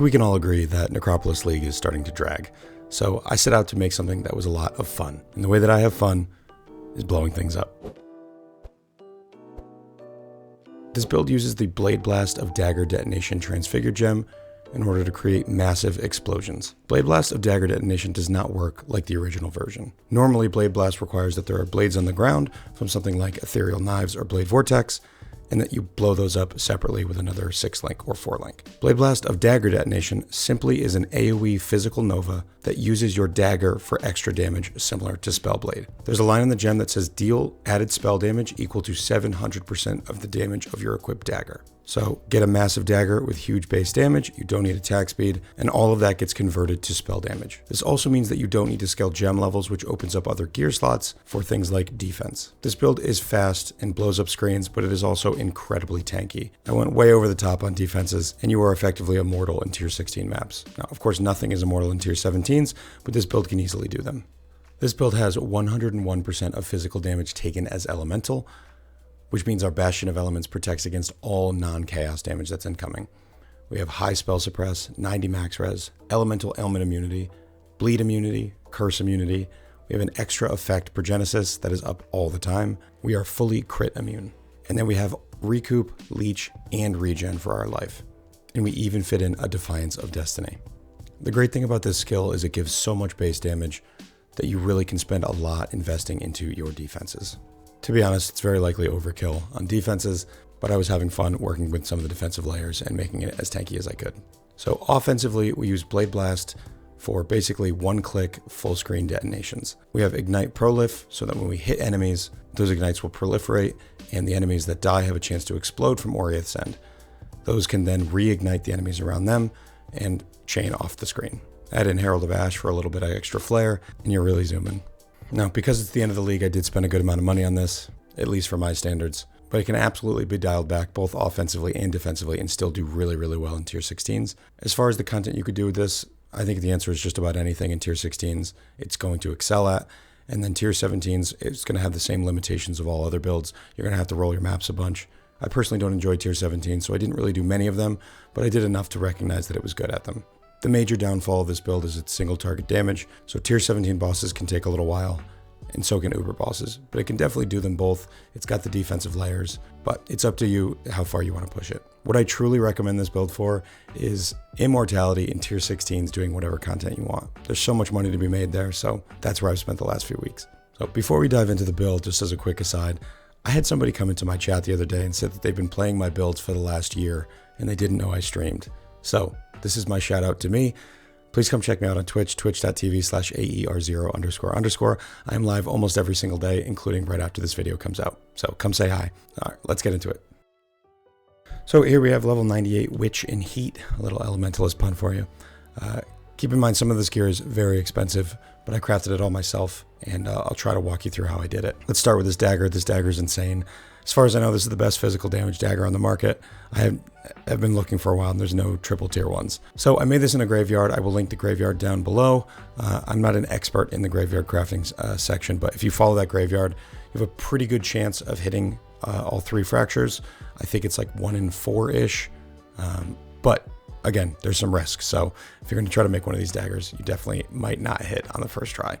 We can all agree that Necropolis League is starting to drag, so I set out to make something that was a lot of fun, and the way that I have fun is blowing things up. This build uses the Blade Blast of Dagger Detonation Transfigured Gem in order to create massive explosions. Blade Blast of Dagger Detonation does not work like the original version. Normally, Blade Blast requires that there are blades on the ground from something like Ethereal Knives or Blade Vortex, and that you blow those up separately with another 6-link or 4-link. Blade Blast of Dagger Detonation simply is an AoE physical nova that uses your dagger for extra damage similar to Spellblade. There's a line in the gem that says deal added spell damage equal to 700% of the damage of your equipped dagger. So get a massive dagger with huge base damage, you don't need attack speed, and all of that gets converted to spell damage. This also means that you don't need to scale gem levels, which opens up other gear slots for things like defense. This build is fast and blows up screens, but it is also incredibly tanky. I went way over the top on defenses, and you are effectively immortal in tier 16 maps. Now, of course, nothing is immortal in tier 17s, but this build can easily do them. This build has 101% of physical damage taken as elemental, which means our Bastion of Elements protects against all non-chaos damage that's incoming. We have high spell suppress, 90 max res, elemental ailment immunity, bleed immunity, curse immunity. We have an extra effect Progenesis that is up all the time. We are fully crit immune. And then we have recoup, leech, and regen for our life. And we even fit in a Defiance of Destiny. The great thing about this skill is it gives so much base damage that you really can spend a lot investing into your defenses. To be honest, it's very likely overkill on defenses, but I was having fun working with some of the defensive layers and making it as tanky as I could. So offensively, we use Blade Blast for basically one-click full-screen detonations. We have Ignite Prolif, so that when we hit enemies, those ignites will proliferate, and the enemies that die have a chance to explode from Oriath's End. Those can then reignite the enemies around them and chain off the screen. Add in Herald of Ash for a little bit of extra flair, and you're really zooming. Now, because it's the end of the league, I did spend a good amount of money on this, at least for my standards, but it can absolutely be dialed back both offensively and defensively and still do really, really well in tier 16s. As far as the content you could do with this, I think the answer is just about anything in tier 16s it's going to excel at, and then tier 17s, it's going to have the same limitations of all other builds. You're going to have to roll your maps a bunch. I personally don't enjoy tier 17, so I didn't really do many of them, but I did enough to recognize that it was good at them. The major downfall of this build is its single target damage, so tier 17 bosses can take a little while, and so can Uber bosses, but it can definitely do them both. It's got the defensive layers, but it's up to you how far you want to push it. What I truly recommend this build for is immortality in tier 16s doing whatever content you want. There's so much money to be made there, so that's where I've spent the last few weeks. So before we dive into the build, just as a quick aside, I had somebody come into my chat the other day and said that they've been playing my builds for the last year and they didn't know I streamed. So this is my shout out to me. Please come check me out on Twitch, twitch.tv/AER0__. I am live almost every single day, including right after this video comes out. So come say hi. All right, let's get into it. So here we have level 98 Witch in Heat, a little Elementalist pun for you. Keep in mind some of this gear is very expensive, but I crafted it all myself, and I'll try to walk you through how I did it. Let's start with this dagger. This dagger is insane. As far as I know, this is the best physical damage dagger on the market. I have been looking for a while, and there's no triple tier ones. So I made this in a graveyard. I will link the graveyard down below. I'm not an expert in the graveyard crafting section, but if you follow that graveyard, you have a pretty good chance of hitting all 3 fractures. I think it's like 1 in 4-ish, but again, there's some risk. So if you're going to try to make one of these daggers, you definitely might not hit on the first try.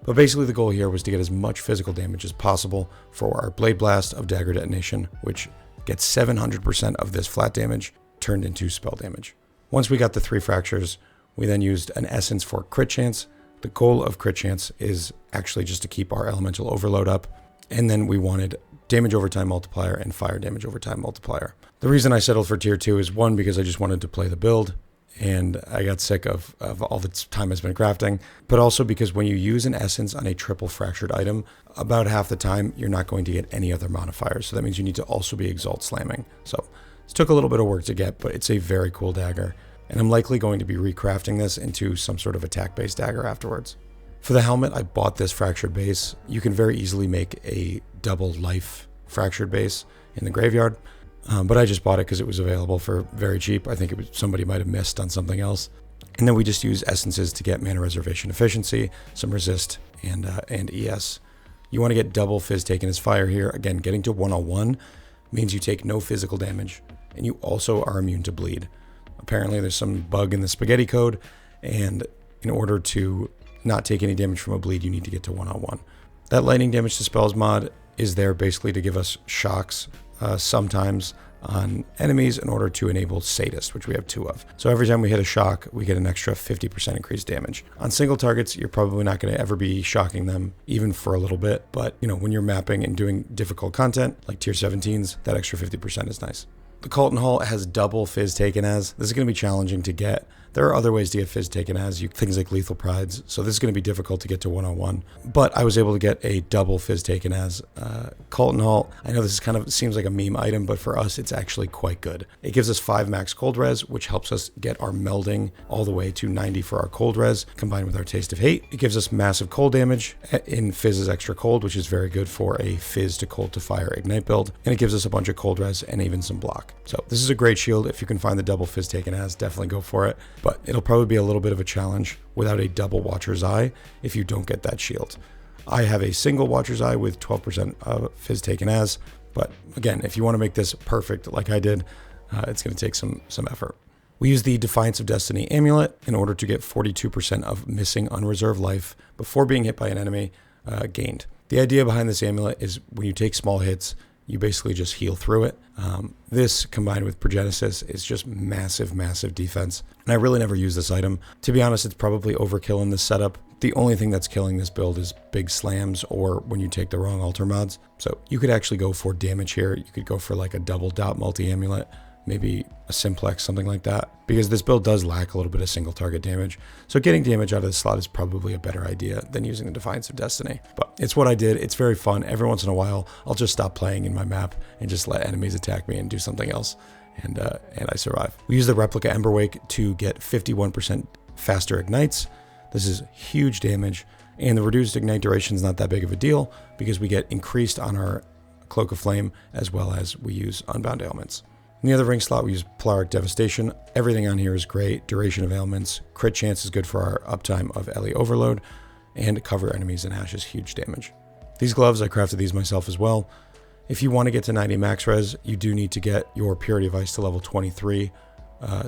But basically the goal here was to get as much physical damage as possible for our Blade Blast of Dagger Detonation, which gets 700% of this flat damage turned into spell damage. Once we got the 3 fractures, we then used an essence for crit chance. The goal of crit chance is actually just to keep our elemental overload up. And then we wanted damage over time multiplier and fire damage over time multiplier. The reason I settled for tier 2 is 1, because I just wanted to play the build, and I got sick of all the time I spent crafting, but also because when you use an essence on a triple fractured item, about half the time you're not going to get any other modifiers, so that means you need to also be exalt slamming. So this took a little bit of work to get, but it's a very cool dagger, and I'm likely going to be recrafting this into some sort of attack-based dagger afterwards. For the helmet, I bought this fractured base. You can very easily make a double life fractured base in the graveyard, but I just bought it because it was available for very cheap. I think it was somebody might have missed on something else. And then we just use essences to get mana reservation efficiency, some resist, and ES. You want to get double fizz taken as fire here. Again, getting to 101 means you take no physical damage, and you also are immune to bleed. Apparently there's some bug in the spaghetti code, and in order to not take any damage from a bleed, you need to get to 1-on-1. That lightning damage to spells mod is there basically to give us shocks sometimes on enemies in order to enable sadist, which we have 2 of. So every time we hit a shock, we get an extra 50% increased damage. On single targets, you're probably not going to ever be shocking them, even for a little bit. But, you know, when you're mapping and doing difficult content, like tier 17s, that extra 50% is nice. The Colton Hull has double Fizz taken as. This is going to be challenging to get. There are other ways to get Fizz taken as, things like Lethal Prides, so this is going to be difficult to get to 1-on-1. But I was able to get a double Fizz taken as. Colton Hull, I know this is kind of seems like a meme item, but for us it's actually quite good. It gives us 5 max cold res, which helps us get our melding all the way to 90 for our cold res, combined with our Taste of Hate. It gives us massive cold damage in Fizz's extra cold, which is very good for a Fizz to cold to fire ignite build, and it gives us a bunch of cold res and even some block. So this is a great shield. If you can find the double Fizz taken as, definitely go for it. But it'll probably be a little bit of a challenge without a double Watcher's Eye if you don't get that shield. I have a single Watcher's Eye with 12% of Fizz taken as, but again, if you want to make this perfect like I did, it's going to take some effort. We use the Defiance of Destiny amulet in order to get 42% of missing unreserved life before being hit by an enemy gained. The idea behind this amulet is when you take small hits, you basically just heal through it. This combined with Progenesis is just massive defense. And I really never use this item. To be honest, it's probably overkill in this setup. The only thing that's killing this build is big slams or when you take the wrong altar mods. So you could actually go for damage here. You could go for like a double dot multi-amulet, maybe a simplex, something like that, because this build does lack a little bit of single target damage. So getting damage out of this slot is probably a better idea than using the Defiance of Destiny. But it's what I did. It's very fun. Every once in a while, I'll just stop playing in my map and just let enemies attack me and do something else. And I survive. We use the Replica Emberwake to get 51% faster ignites. This is huge damage. And the reduced ignite duration is not that big of a deal because we get increased on our Cloak of Flame as well as we use Unbound Ailments. In the other ring slot, we use Polaric Devastation. Everything on here is great. Duration of ailments. Crit chance is good for our uptime of Ellie Overload. And cover enemies and Ash is huge damage. These gloves, I crafted these myself as well. If you want to get to 90 max res, you do need to get your Purity of Ice to level 23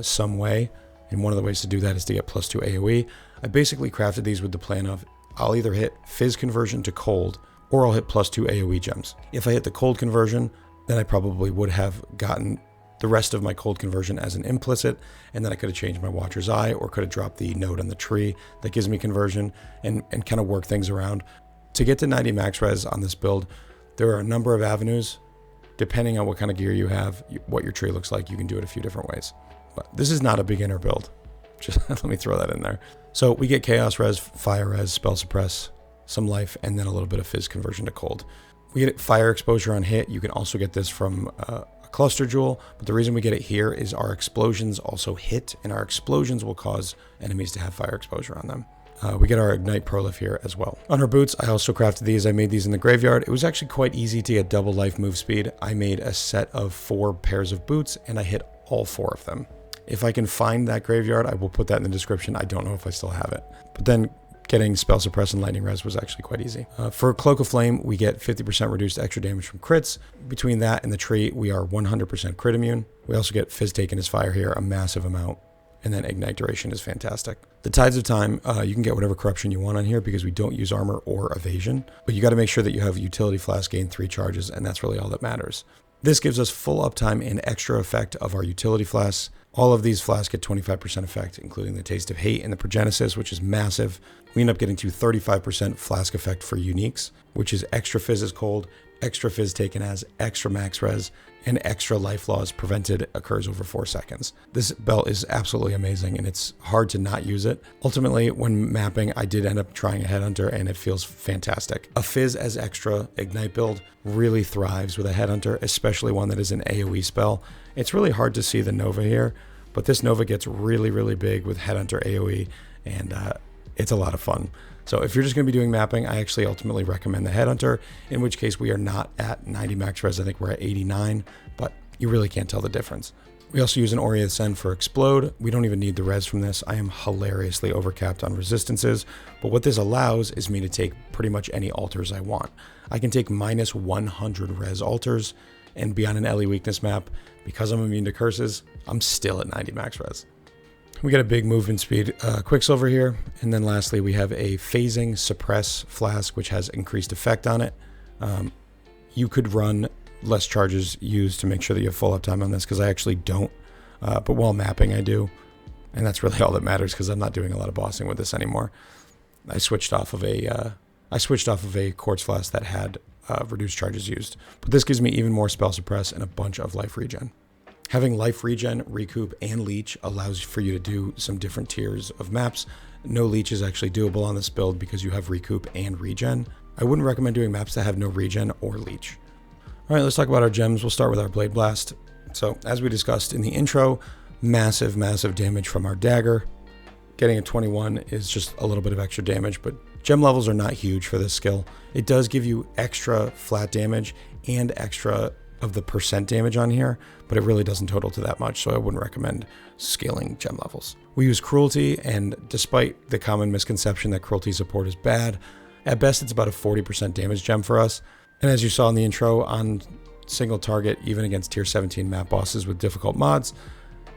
some way. And one of the ways to do that is to get +2 AoE. I basically crafted these with the plan of I'll either hit Fizz conversion to cold or I'll hit +2 AoE gems. If I hit the cold conversion, then I probably would have gotten the rest of my cold conversion as an implicit, and then I could have changed my Watcher's Eye or could have dropped the node on the tree that gives me conversion and kind of work things around. To get to 90 max res on this build, there are a number of avenues. Depending on what kind of gear you have, what your tree looks like, you can do it a few different ways. But this is not a beginner build. Just let me throw that in there. So we get Chaos res, Fire res, Spell Suppress, some life, and then a little bit of Fizz conversion to cold. We get Fire exposure on hit. You can also get this from Cluster Jewel, but the reason we get it here is our explosions also hit, and our explosions will cause enemies to have fire exposure on them. We get our Ignite Prolif here as well. On her boots, I also crafted these. I made these in the graveyard. It was actually quite easy to get double life move speed. I made a set of 4 pairs of boots, and I hit all 4 of them. If I can find that graveyard, I will put that in the description. I don't know if I still have it. But then getting Spell Suppress and Lightning Res was actually quite easy. For Cloak of Flame, we get 50% reduced extra damage from crits. Between that and the tree, we are 100% crit immune. We also get Fizz taken as fire here, a massive amount. And then Ignite duration is fantastic. The Tides of Time, you can get whatever corruption you want on here because we don't use armor or evasion. But you got to make sure that you have Utility Flask gain 3 charges, and that's really all that matters. This gives us full uptime and extra effect of our Utility Flasks. All of these flasks get 25% effect, including the Taste of Hate and the Progenesis, which is massive. We end up getting to 35% flask effect for uniques, which is extra Fizz is cold, extra Fizz taken as, extra max res, and extra life loss prevented occurs over 4 seconds. This belt is absolutely amazing, and it's hard to not use it. Ultimately, when mapping, I did end up trying a Headhunter, and it feels fantastic. A Fizz as extra Ignite build really thrives with a Headhunter, especially one that is an AoE spell. It's really hard to see the Nova here, but this Nova gets really big with Headhunter AoE, and it's a lot of fun. So if you're just going to be doing mapping, I actually ultimately recommend the Headhunter, in which case we are not at 90 max res. I think we're at 89, but you really can't tell the difference. We also use an Ori Ascend for Explode. We don't even need the res from this. I am hilariously overcapped on resistances, but what this allows is me to take pretty much any altars I want. I can take -100 res altars and be on an Ellie weakness map. Because I'm immune to curses, I'm still at 90 max res. We got a big movement speed Quicksilver here. And then lastly, we have a phasing suppress flask, which has increased effect on it. You could run less charges used to make sure that you have full uptime on this, because I actually don't. But while mapping, I do. And that's really all that matters, because I'm not doing a lot of bossing with this anymore. I switched off of a quartz flask that had reduced charges used. But this gives me even more spell suppress and a bunch of life regen. Having life regen, recoup, and leech allows for you to do some different tiers of maps. No leech is actually doable on this build because you have recoup and regen. I wouldn't recommend doing maps that have no regen or leech. All right, let's talk about our gems. We'll start with our Blade Blast. So as we discussed in the intro, massive damage from our dagger. Getting a 21 is just a little bit of extra damage, but gem levels are not huge for this skill. It does give you extra flat damage and extra of the percent damage on here, but it really doesn't total to that much, so I wouldn't recommend scaling gem levels. We use cruelty, and despite the common misconception that cruelty support is bad, at best it's about a 40% damage gem for us. And as you saw in the intro, on single target, even against tier 17 map bosses with difficult mods,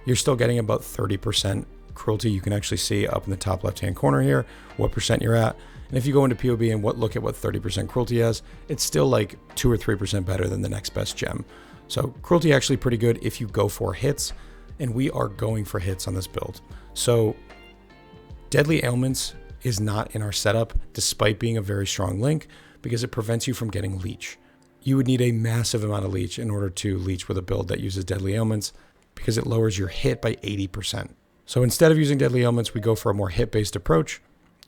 you're still getting about 30% cruelty. You can actually see up in the top left hand corner here what percent you're at. And if you go into POB and look at what 30% cruelty has, it's still like 2 or 3% better than the next best gem. So cruelty actually pretty good if you go for hits, and we are going for hits on this build. So deadly ailments is not in our setup, despite being a very strong link, because it prevents you from getting leech. You would need a massive amount of leech in order to leech with a build that uses deadly ailments, because it lowers your hit by 80%. So instead of using deadly ailments, we go for a more hit-based approach,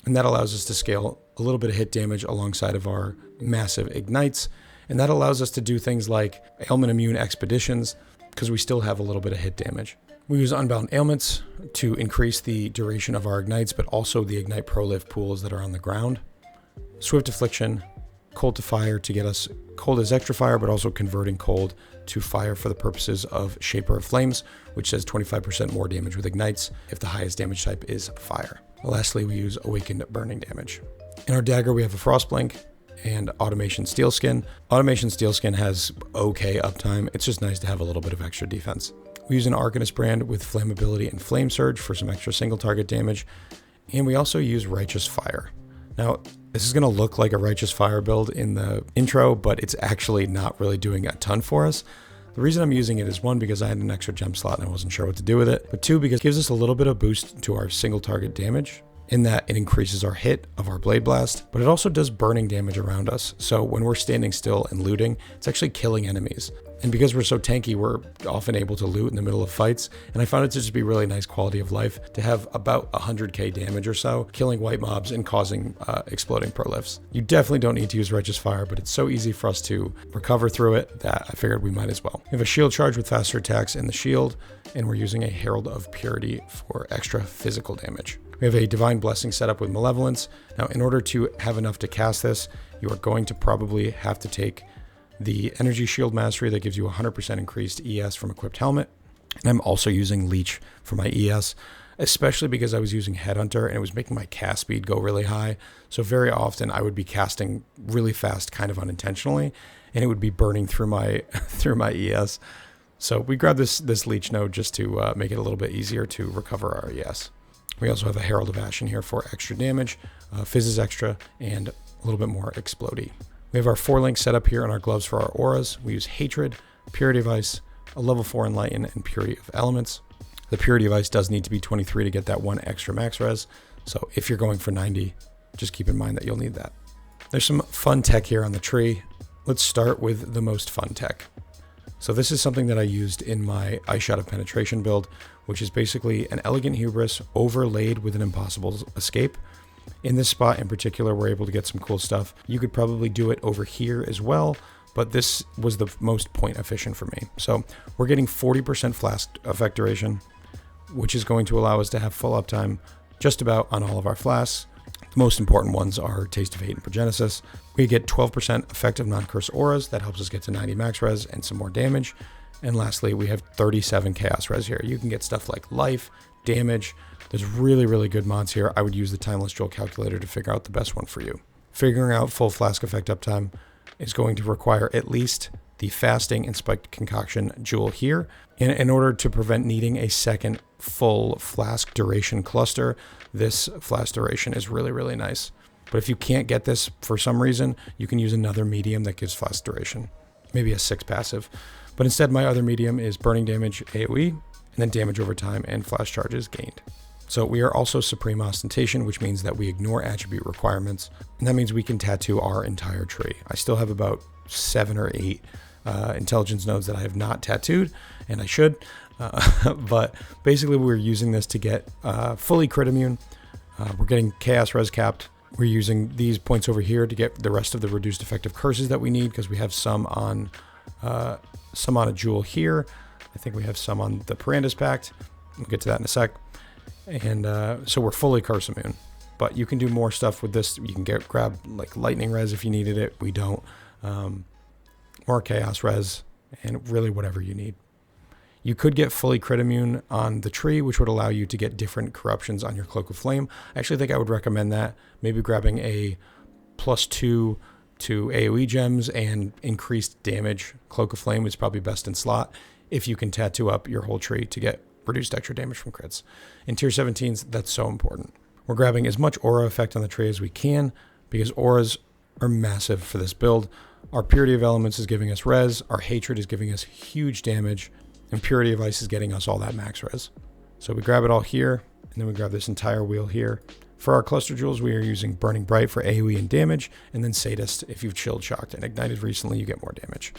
and that allows us to scale a little bit of hit damage alongside of our massive ignites, and that allows us to do things like ailment immune expeditions, because we still have a little bit of hit damage. We use unbound ailments to increase the duration of our ignites, but also the ignite prolift pools that are on the ground. Swift affliction, cold to fire to get us cold as extra fire, but also converting cold to fire for the purposes of Shaper of Flames, which does 25% more damage with ignites if the highest damage type is fire. Lastly, we use awakened burning damage. In our dagger, we have a frost blink and automation steel skin. Automation steel skin has okay uptime. It's just nice to have a little bit of extra defense. We use an Arcanist brand with flammability and flame surge for some extra single target damage. And we also use righteous fire. Now, this is going to look like a righteous fire build in the intro, but it's actually not really doing a ton for us. The reason I'm using it is, one, because I had an extra gem slot and I wasn't sure what to do with it, but two, because it gives us a little bit of boost to our single target damage, in that it increases our hit of our Blade Blast, but it also does burning damage around us. So when we're standing still and looting, it's actually killing enemies. And because we're so tanky, we're often able to loot in the middle of fights. And I found it to just be really nice quality of life to have about 100k damage or so, killing white mobs and causing exploding prolifts. You definitely don't need to use Righteous Fire, but it's so easy for us to recover through it that I figured we might as well. We have a shield charge with faster attacks in the shield, and we're using a Herald of Purity for extra physical damage. We have a Divine Blessing set up with Malevolence. Now, in order to have enough to cast this, you are going to probably have to take the Energy Shield Mastery that gives you 100% increased ES from equipped helmet. And I'm also using Leech for my ES, especially because I was using Headhunter and it was making my cast speed go really high. So very often I would be casting really fast, kind of unintentionally, and it would be burning through my through my ES. So we grabbed this Leech node just to make it a little bit easier to recover our ES. We also have a Herald of Ashen here for extra damage, Fizzes extra, and a little bit more explody. We have our 4 links set up here on our gloves for our auras. We use Hatred, Purity of Ice, a level 4 Enlighten, and Purity of Elements. The Purity of Ice does need to be 23 to get that 1 extra max res, so if you're going for 90, just keep in mind that you'll need that. There's some fun tech here on the tree. Let's start with the most fun tech. So this is something that I used in my Ice Shot of Penetration build, which is basically an Elegant Hubris overlaid with an Impossible Escape. In this spot in particular, we're able to get some cool stuff. You could probably do it over here as well, but this was the most point efficient for me. So we're getting 40% flask effect duration, which is going to allow us to have full uptime just about on all of our flasks. The most important ones are Taste of Hate and Progenesis. We get 12% effective non-curse auras. That helps us get to 90 max res and some more damage. And lastly, we have 37 chaos res here. You can get stuff like life, damage. There's really, really good mods here. I would use the Timeless Jewel calculator to figure out the best one for you. Figuring out full flask effect uptime is going to require at least the fasting and spiked concoction jewel here in order to prevent needing a second full flask duration cluster. This flask duration is really, really nice. But if you can't get this for some reason, you can use another medium that gives flask duration, maybe a 6 passive. But instead, my other medium is burning damage AoE, and then damage over time and flash charges gained. So we are also Supreme Ostentation, which means that we ignore attribute requirements, and that means we can tattoo our entire tree. I still have about 7 or 8 intelligence nodes that I have not tattooed, and I should. But basically, we're using this to get fully crit immune. We're getting chaos res capped. We're using these points over here to get the rest of the reduced effective curses that we need, because we have some on a jewel here. I think we have some on the Parandus Pact. We'll get to that in a sec. And so we're fully curse immune. But you can do more stuff with this. You can grab like lightning res if you needed it. We don't. More chaos res, and really whatever you need. You could get fully crit immune on the tree, which would allow you to get different corruptions on your Cloak of Flame. I actually think I would recommend that. Maybe grabbing a +2 to AoE gems and increased damage Cloak of Flame is probably best in slot if you can tattoo up your whole tree to get reduced extra damage from crits. In tier 17s, that's so important. We're grabbing as much aura effect on the tree as we can, because auras are massive for this build. Our Purity of Elements is giving us res, our Hatred is giving us huge damage, and Purity of Ice is getting us all that max res. So we grab it all here, and then we grab this entire wheel here. For our cluster jewels, we are using Burning Bright for AoE and damage, and then Sadist. If you've chilled, shocked, and ignited recently, you get more damage.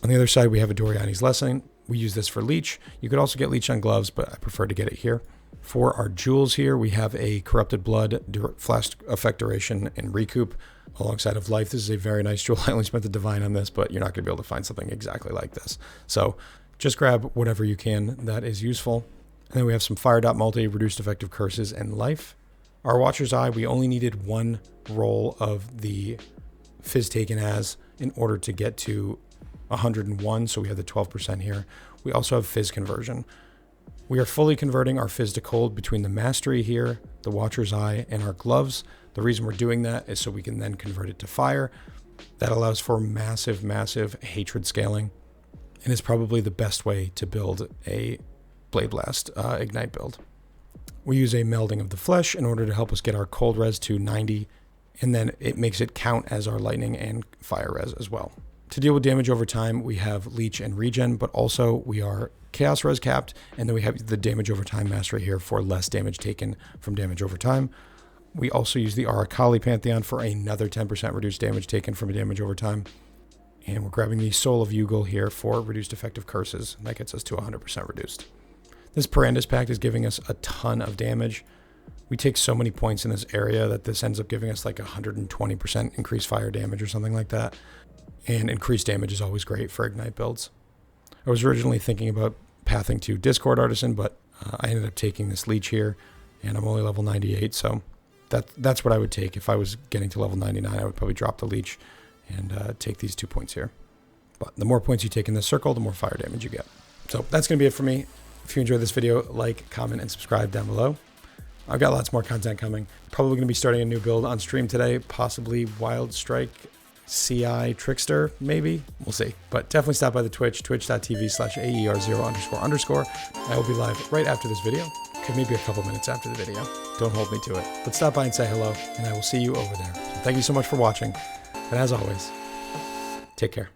On the other side, we have a Doriani's Lesson. We use this for Leech. You could also get Leech on gloves, but I prefer to get it here. For our jewels here, we have a Corrupted Blood, Flash Effect Duration, and Recoup alongside of Life. This is a very nice jewel. I only spent the Divine on this, but you're not going to be able to find something exactly like this. So just grab whatever you can that is useful. And then we have some Fire Dot Multi, Reduced Effective Curses, and Life. Our Watcher's Eye, we only needed 1 roll of the Fizz Taken As in order to get to 101, so we have the 12% here. We also have Fizz Conversion. We are fully converting our Fizz to Cold between the Mastery here, the Watcher's Eye, and our gloves. The reason we're doing that is so we can then convert it to Fire. That allows for massive, massive Hatred scaling, and is probably the best way to build a Blade Blast Ignite build. We use a Melding of the Flesh in order to help us get our Cold res to 90, and then it makes it count as our Lightning and Fire res as well. To deal with damage over time, we have Leech and Regen, but also we are Chaos res capped, and then we have the damage over time mastery here for less damage taken from damage over time. We also use the Arakali Pantheon for another 10% reduced damage taken from damage over time. And we're grabbing the Soul of Yugal here for reduced effective curses. That gets us to 100% reduced. This Parandus Pact is giving us a ton of damage. We take so many points in this area that this ends up giving us like 120% increased fire damage or something like that. And increased damage is always great for Ignite builds. I was originally thinking about pathing to Discord Artisan, but I ended up taking this Leech here, and I'm only level 98, so that's what I would take. If I was getting to level 99, I would probably drop the Leech and take these 2 points here. But the more points you take in this circle, the more fire damage you get. So that's going to be it for me. If you enjoyed this video, like, comment, and subscribe down below. I've got lots more content coming. Probably going to be starting a new build on stream today, possibly Wild Strike CI Trickster, maybe. We'll see. But definitely stop by the Twitch, twitch.tv/AER0__. I will be live right after this video. Could maybe a couple minutes after the video. Don't hold me to it. But stop by and say hello, and I will see you over there. So thank you so much for watching. And as always, take care.